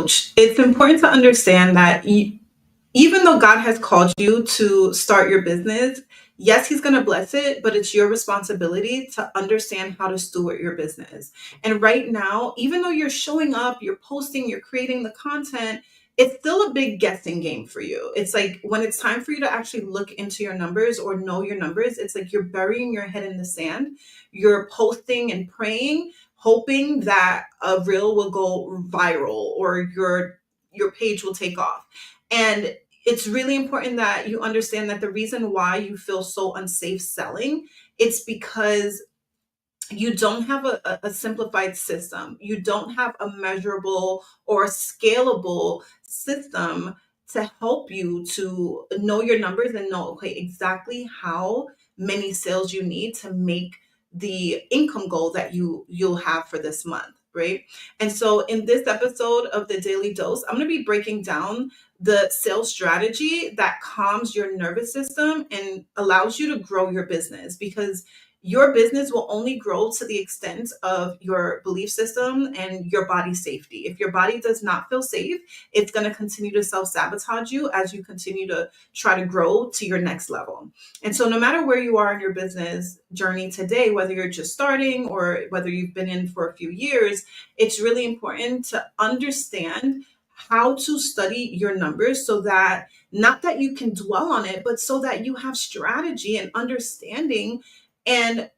coach, it's important to understand that even though God has called you to start your business, yes, He's going to bless it, but it's your responsibility to understand how to steward your business. And right now, even though you're showing up, you're posting, you're creating the content, it's still a big guessing game for you. It's like when it's time for you to actually look into your numbers or know your numbers, it's like you're burying your head in the sand. You're posting and praying, hoping that a reel will go viral or your page will take off. And it's really important that you understand that the reason why you feel so unsafe selling, it's because you don't have a simplified system. You don't have a measurable or scalable system to help you to know your numbers and know, okay, exactly how many sales you need to make the income goal that you'll have for this month, right? And so in this episode of the Daily Dose, I'm going to be breaking down the sales strategy that calms your nervous system and allows you to grow your business, because your business will only grow to the extent of your belief system and your body safety. If your body does not feel safe, it's going to continue to self-sabotage you as you continue to try to grow to your next level. And so no matter where you are in your business journey today, whether you're just starting or whether you've been in for a few years, it's really important to understand how to study your numbers so that not that you can dwell on it, but so that you have strategy and understanding, and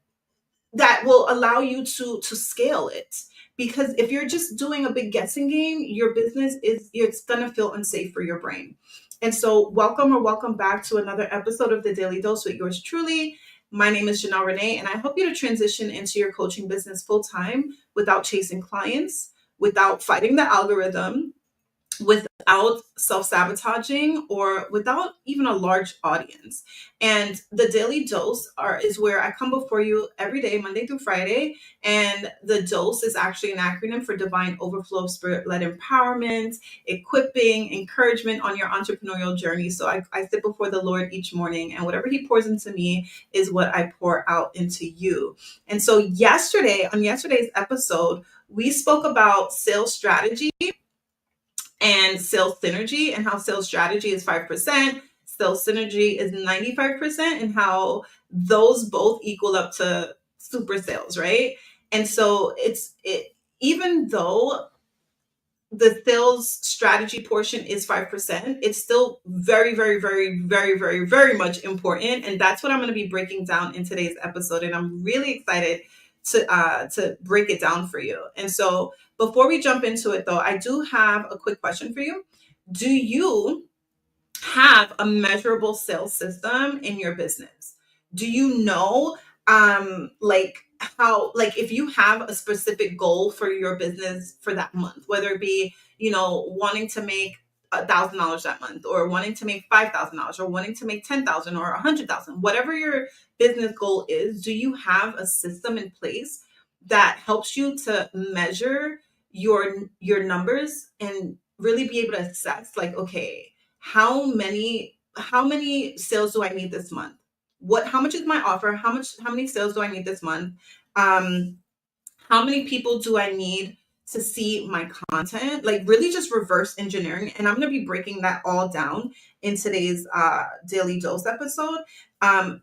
that will allow you to scale it. Because if you're just doing a big guessing game, your business is it's gonna feel unsafe for your brain. And so welcome back to another episode of the Daily Dose with yours truly. My name is Janel Ranée, and I help you to transition into your coaching business full time without chasing clients, without fighting the algorithm, without self-sabotaging, or without even a large audience. And the Daily Dose is where I come before you every day, Monday through Friday. And the dose is actually an acronym for divine overflow of spirit-led empowerment, equipping, encouragement on your entrepreneurial journey. So I sit before the Lord each morning, and whatever He pours into me is what I pour out into you. And so on yesterday's episode, we spoke about sales strategy and sales synergy, and how sales strategy is 5%, sales synergy is 95%, and how those both equal up to super sales, right? And so even though the sales strategy portion is 5%, it's still very, very, very, very, very, very much important. And that's what I'm going to be breaking down in today's episode. And I'm really excited to break it down for you. And so before we jump into it, though, I do have a quick question for you. Do you have a measurable sales system in your business? Do you know, like how, like if you have a specific goal for your business for that month, whether it be, wanting to make $1,000 that month, or wanting to make $5,000, or wanting to make 10,000 or 100,000, whatever your business goal is, do you have a system in place that helps you to measure your numbers and really be able to assess, like, okay, how many sales do I need this month? How much is my offer? How many sales do I need this month? How many people do I need to see my content? Like really just reverse engineering. And I'm going to be breaking that all down in today's Daily Dose episode.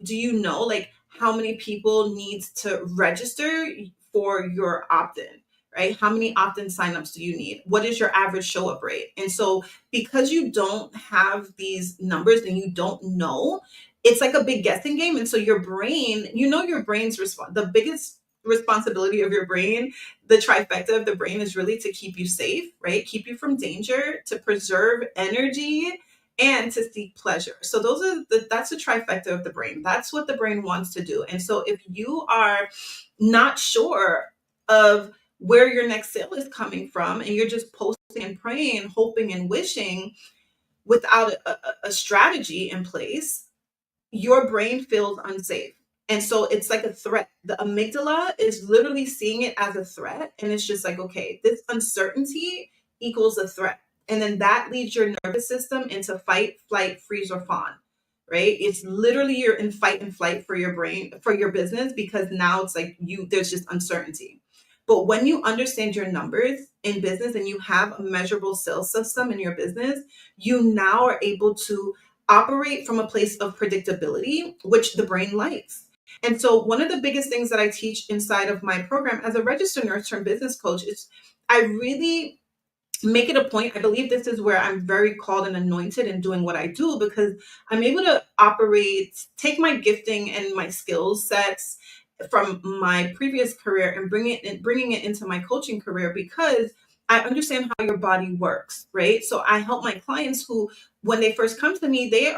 Do you know like how many people need to register for your opt-in? Right? How many opt-in signups do you need? What is your average show up rate? And so because you don't have these numbers and you don't know, it's like a big guessing game. And so your brain, your brain's the biggest responsibility of your brain, the trifecta of the brain, is really to keep you safe, right? Keep you from danger, to preserve energy, and to seek pleasure. So that's the trifecta of the brain. That's what the brain wants to do. And so if you are not sure of where your next sale is coming from, and you're just posting and praying, hoping and wishing without a strategy in place, your brain feels unsafe. And so it's like a threat. The amygdala is literally seeing it as a threat. And it's just like, okay, this uncertainty equals a threat. And then that leads your nervous system into fight, flight, freeze, or fawn, right? It's literally you're in fight and flight for your brain, for your business, because now it's like there's just uncertainty. But when you understand your numbers in business and you have a measurable sales system in your business, you now are able to operate from a place of predictability, which the brain likes. And so, one of the biggest things that I teach inside of my program as a registered nurse turned business coach is I really make it a point. I believe this is where I'm very called and anointed in doing what I do, because I'm able to operate, take my gifting and my skill sets from my previous career and bringing it into my coaching career, because I understand how your body works, right? So I help my clients who, when they first come to me, they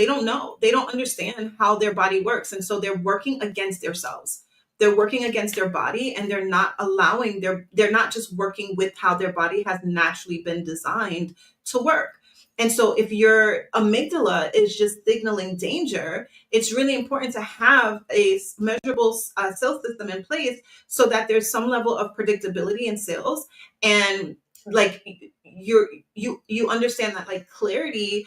don't know, they don't understand how their body works. And so they're working against themselves. They're working against their body, and they're not allowing they're not just working with how their body has naturally been designed to work. And so if your amygdala is just signaling danger, it's really important to have a measurable sales system in place so that there's some level of predictability in sales. And like you understand that like clarity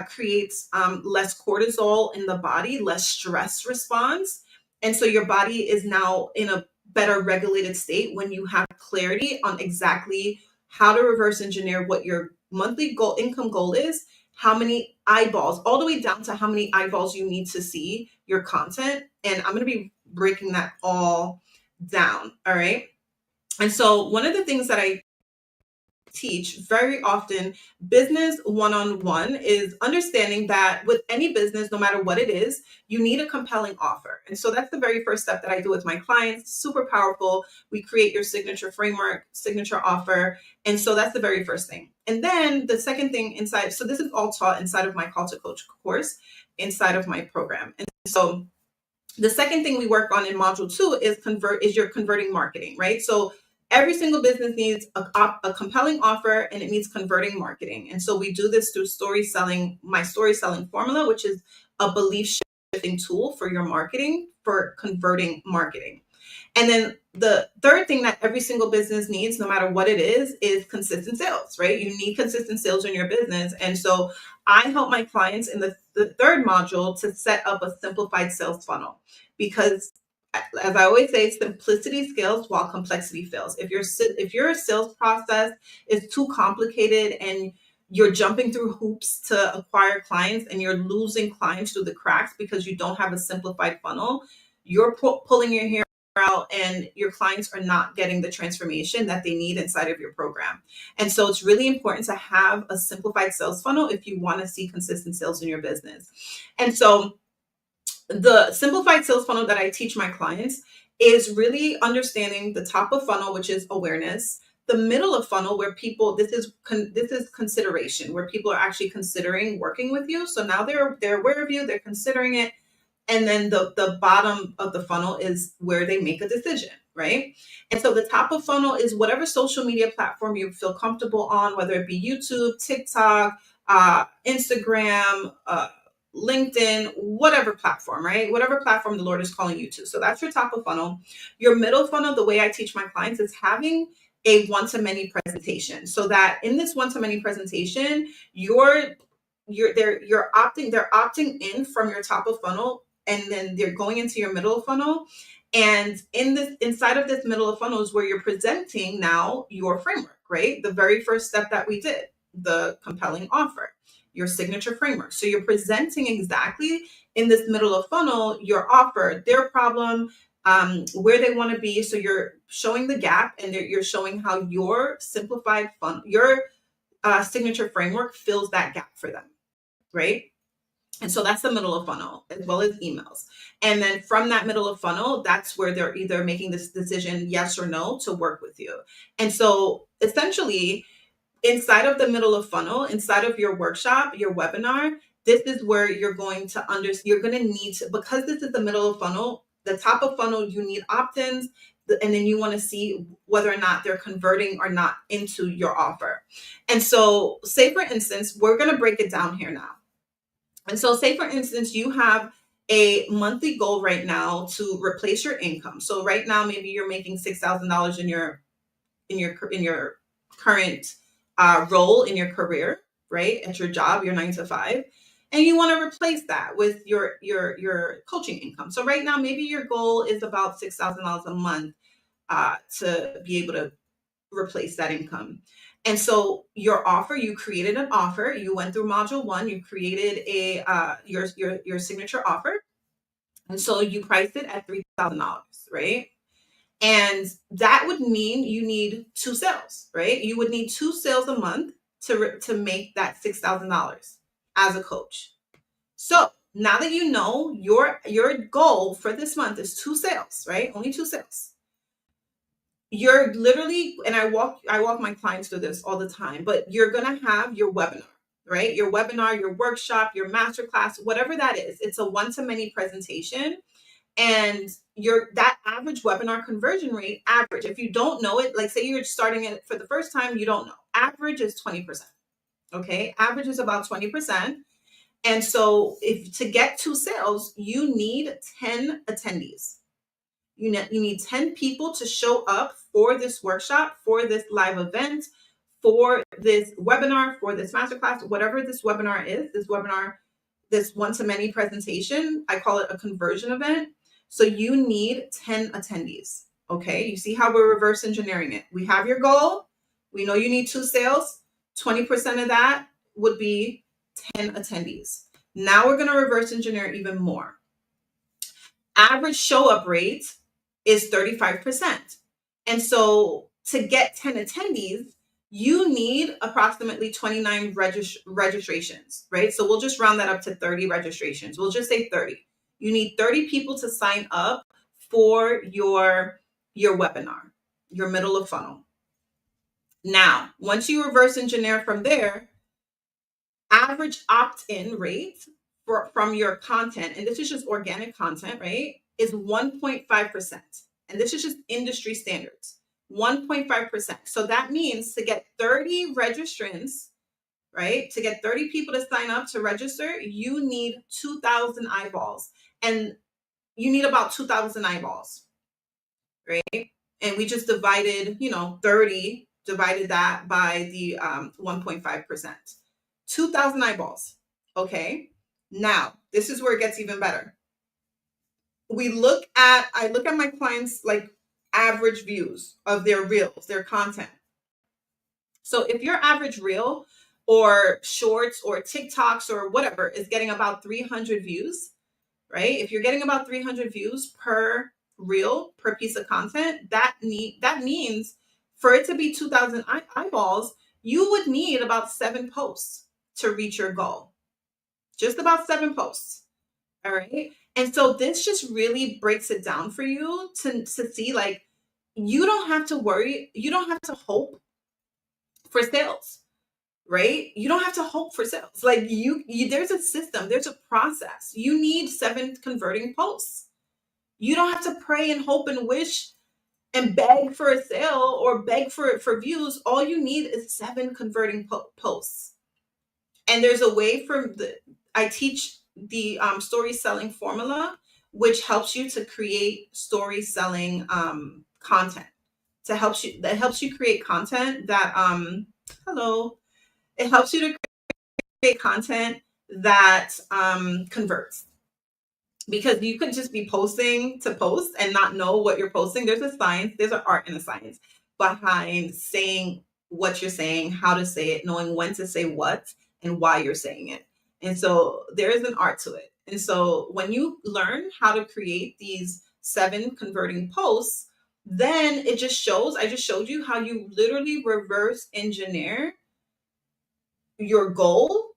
creates less cortisol in the body, less stress response, and so your body is now in a better regulated state when you have clarity on exactly how to reverse engineer what your monthly goal income goal is, how many eyeballs, all the way down to how many eyeballs you need to see your content. And I'm going to be breaking that all down. All right. And so one of the things that I teach very often, business one-on-one, is understanding that with any business, no matter what it is, you need a compelling offer. And so that's the very first step that I do with my clients. Super powerful. We create your signature framework, signature offer. And so that's the very first thing. And then the second thing inside, so this is all taught inside of my Call to Coach course, inside of my program. And so the second thing we work on in module 2 is your converting marketing, right? So every single business needs a compelling offer, and it needs converting marketing. And so we do this through story selling, my story selling formula, which is a belief shifting tool for your marketing, for converting marketing. And then the third thing that every single business needs, no matter what it is consistent sales, right? You need consistent sales in your business. And so I help my clients in the third module to set up a simplified sales funnel, because as I always say, simplicity scales while complexity fails. If your sales process is too complicated and you're jumping through hoops to acquire clients and you're losing clients through the cracks because you don't have a simplified funnel, you're pulling your hair out, and your clients are not getting the transformation that they need inside of your program. And so it's really important to have a simplified sales funnel if you want to see consistent sales in your business. And so the simplified sales funnel that I teach my clients is really understanding the top of funnel, which is awareness, the middle of funnel, where people, this is consideration, where people are actually considering working with you. So now they're aware of you, they're considering it. And then the bottom of the funnel is where they make a decision, right? And so the top of funnel is whatever social media platform you feel comfortable on, whether it be YouTube, TikTok, Instagram, LinkedIn, whatever platform, right? Whatever platform the Lord is calling you to. So that's your top of funnel. Your middle funnel, the way I teach my clients, is having a one-to-many presentation, so that in this one-to-many presentation, they're opting in from your top of funnel, and then they're going into your middle of funnel. And inside of this middle of funnel is where you're presenting now your framework, right? The very first step that we did, the compelling offer, your signature framework. So you're presenting exactly in this middle of funnel your offer, their problem, where they want to be. So you're showing the gap, and you're showing how your simplified your signature framework fills that gap for them, right? And so that's the middle of funnel, as well as emails. And then from that middle of funnel, that's where they're either making this decision, yes or no, to work with you. And so essentially, inside of the middle of funnel, inside of your workshop, your webinar, this is where you're going to you're going to need to, because this is the middle of funnel, the top of funnel, you need opt-ins, and then you want to see whether or not they're converting or not into your offer. And so say, for instance, we're going to break it down here now. And so say, for instance, you have a monthly goal right now to replace your income. So right now, maybe you're making $6,000 in your current role in your career, right? At your job, your 9 to 5. And you want to replace that with your coaching income. So right now, maybe your goal is about $6,000 a month. to be able to replace that income. And so your offer, you created an offer, you went through module one, you created a your signature offer. And so you priced it at $3,000, right? And that would mean you need two sales, right? You would need two sales a month to make that $6,000 as a coach. So now that you know your goal for this month is two sales, right? Only two sales. You're literally, and I walk my clients through this all the time, but you're gonna have your webinar, right? Your webinar, your workshop, your masterclass, whatever that is. It's a one-to-many presentation, and your that average webinar conversion rate, average, if you don't know it, like say you're starting it for the first time, you don't know, average is 20%. Okay, average is about 20%. And so if to get two sales, you need 10 attendees. You need 10 people to show up for this workshop, for this live event, for this webinar, for this masterclass, whatever this webinar is, this one-to-many presentation. I call it a conversion event. So you need 10 attendees. Okay, you see how we're reverse engineering it. We have your goal. We know you need two sales. 20% of that would be 10 attendees. Now we're going to reverse engineer even more. Average show up rate is 35%. And so to get 10 attendees, you need approximately 29 registrations, right? So we'll just round that up to 30 registrations. We'll just say 30. You need 30 people to sign up for your webinar, your middle of funnel. Now, once you reverse engineer from there, average opt-in rate from your content, and this is just organic content, right, is 1.5%. And this is just industry standards, 1.5%. So that means to get 30 registrants, right, to get 30 people to sign up to register, you need 2,000 eyeballs. And you need about 2,000 eyeballs, right? And we just divided, 30, divided that by the 1.5%. 2,000 eyeballs. Okay. Now, this is where it gets even better. I look at my clients like average views of their reels, their content. So if your average reel or shorts or TikToks or whatever is getting about 300 views, right? If you're getting about 300 views per reel, per piece of content, that means for it to be 2,000 eyeballs, you would need about 7 posts to reach your goal. Just about 7 posts. All right. And so this just really breaks it down for you to see, like, you don't have to worry. You don't have to hope for sales, right? You don't have to hope for sales. Like you there's a system, there's a process. You need 7 converting posts. You don't have to pray and hope and wish and beg for a sale or beg for views. All you need is 7 converting posts. And there's a way I teach the story selling formula, which helps you to create story selling content. That helps you create content that it helps you to create content that converts. Because you could just be posting to post and not know what you're posting. There's an art and a science behind saying what you're saying, how to say it, knowing when to say what and why you're saying it. And so there is an art to it. And so when you learn how to create these 7 converting posts, then I just showed you how you literally reverse engineer your goal,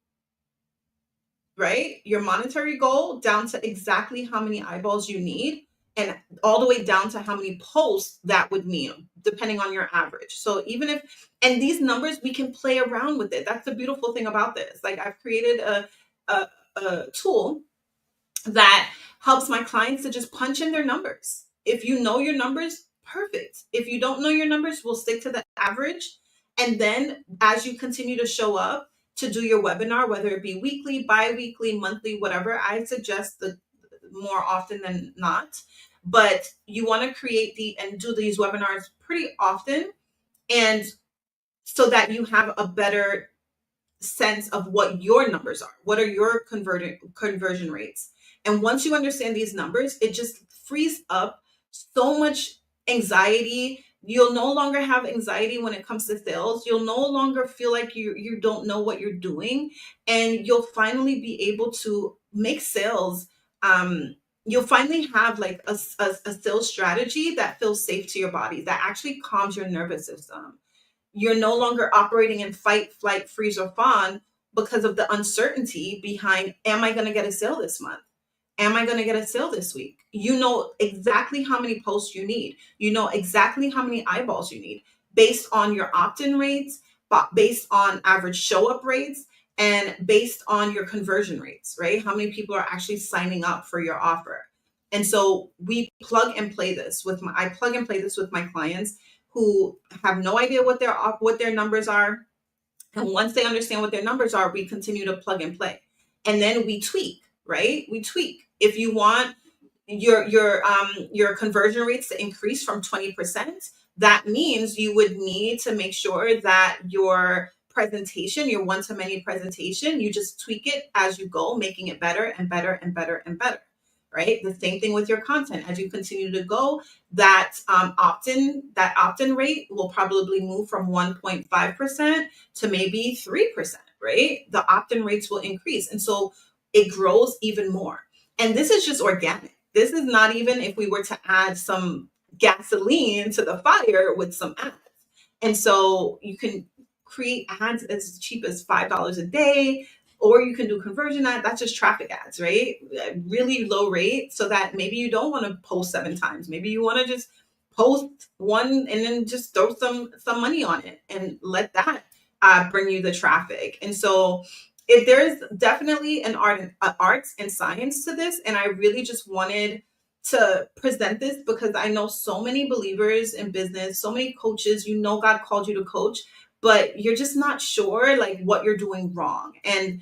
right? Your monetary goal down to exactly how many eyeballs you need, and all the way down to how many posts that would mean, depending on your average. So and these numbers, we can play around with it. That's the beautiful thing about this. Like I've created a tool that helps my clients to just punch in their numbers. If you know your numbers, perfect. If you don't know your numbers, we'll stick to the average. And then as you continue to show up to do your webinar, whether it be weekly, bi-weekly, monthly, whatever, I suggest the more often than not. But you want to create and do these webinars pretty often, and so that you have a better sense of what your numbers are. What are your conversion rates? And once you understand these numbers, it just frees up so much anxiety. You'll no longer have anxiety when it comes to sales. You'll no longer feel like you don't know what you're doing, and you'll finally be able to make sales. You'll finally have like a sales strategy that feels safe to your body, that actually calms your nervous system. You're no longer operating in fight, flight, freeze, or fawn because of the uncertainty behind, am I going to get a sale this month? Am I going to get a sale this week? You know exactly how many posts you need. You know exactly how many eyeballs you need based on your opt-in rates, but based on average show up rates, and based on your conversion rates, right? How many people are actually signing up for your offer? And so I plug and play this with my clients who have no idea what their numbers are. And once they understand what their numbers are, we continue to plug and play. And then we tweak, right? We tweak. If you want your conversion rates to increase from 20%, that means you would need to make sure that your presentation, your one to many presentation, you just tweak it as you go, making it better and better and better and better. Right. The same thing with your content. As you continue to go, that opt-in rate will probably move from 1.5% to maybe 3%, right? The opt-in rates will increase. And so it grows even more. And this is just organic. This is not even if we were to add some gasoline to the fire with some ads. And so you can create ads as cheap as $5 a day, or you can do conversion ads. That's just traffic ads, right? Really low rate, so that maybe you don't want to post 7 times. Maybe you want to just post one and then just throw some money on it and let that bring you the traffic. And so if there's definitely arts and science to this, and I really just wanted to present this because I know so many believers in business, so many coaches, God called you to coach, but you're just not sure like what you're doing wrong. And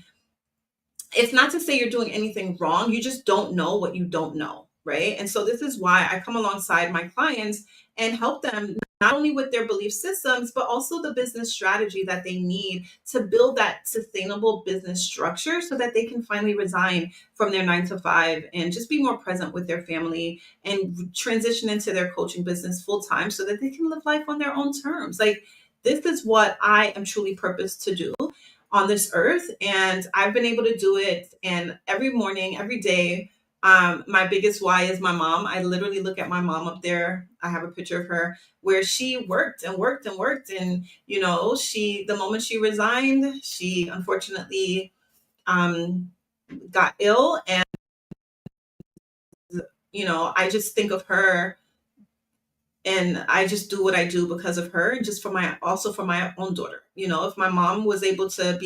it's not to say you're doing anything wrong. You just don't know what you don't know. Right. And so this is why I come alongside my clients and help them not only with their belief systems, but also the business strategy that they need to build that sustainable business structure so that they can finally resign from their 9 to 5 and just be more present with their family and transition into their coaching business full time so that they can live life on their own terms. Like, this is what I am truly purposed to do on this earth. And I've been able to do it. And every morning, every day, my biggest why is my mom. I literally look at my mom up there. I have a picture of her where she worked and worked and worked. And, the moment she resigned, she unfortunately um, got ill. And, I just think of her, and I just do what I do because of her, and just also for my own daughter. If my mom was able to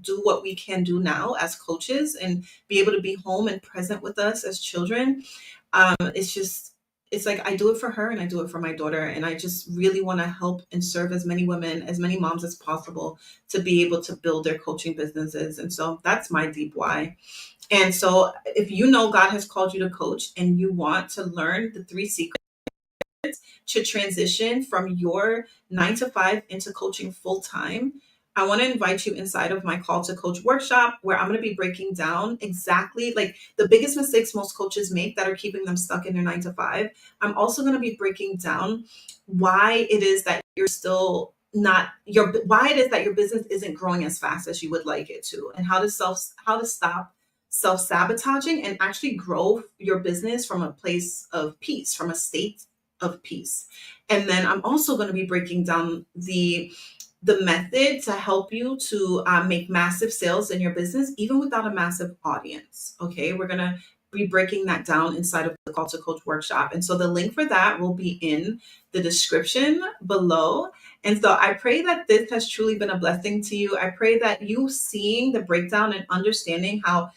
do what we can do now as coaches and be able to be home and present with us as children, it's like I do it for her and I do it for my daughter. And I just really want to help and serve as many women, as many moms as possible to be able to build their coaching businesses. And so that's my deep why. And so if God has called you to coach and you want to learn the 3 secrets to transition from your 9 to 5 into coaching full time, I want to invite you inside of my Call to Coach workshop, where I'm going to be breaking down exactly like the biggest mistakes most coaches make that are keeping them stuck in their 9 to 5. I'm also going to be breaking down why it is that you're still not why it is that your business isn't growing as fast as you would like it to, and how to stop self-sabotaging and actually grow your business from a place of peace, from a state of peace. And then I'm also going to be breaking down the method to help you to make massive sales in your business, even without a massive audience. Okay, we're going to be breaking that down inside of the Call to Coach workshop. And so the link for that will be in the description below. And so I pray that this has truly been a blessing to you. I pray that you seeing the breakdown and understanding how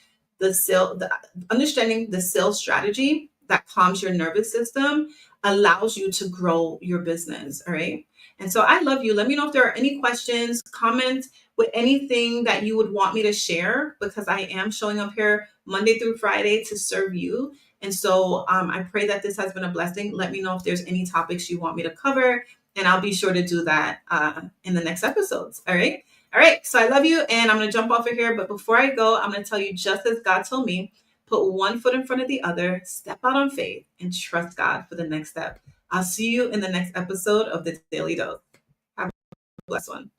understanding the sales strategy that calms your nervous system allows you to grow your business. All right. And so I love you. Let me know if there are any questions, comment with anything that you would want me to share, because I am showing up here Monday through Friday to serve you. And so I pray that this has been a blessing. Let me know if there's any topics you want me to cover, and I'll be sure to do that in the next episodes. All right. All right. So I love you, and I'm going to jump off of here. But before I go, I'm going to tell you, just as God told me, put one foot in front of the other, step out on faith, and trust God for the next step. I'll see you in the next episode of the Daily Dose. Have a blessed one.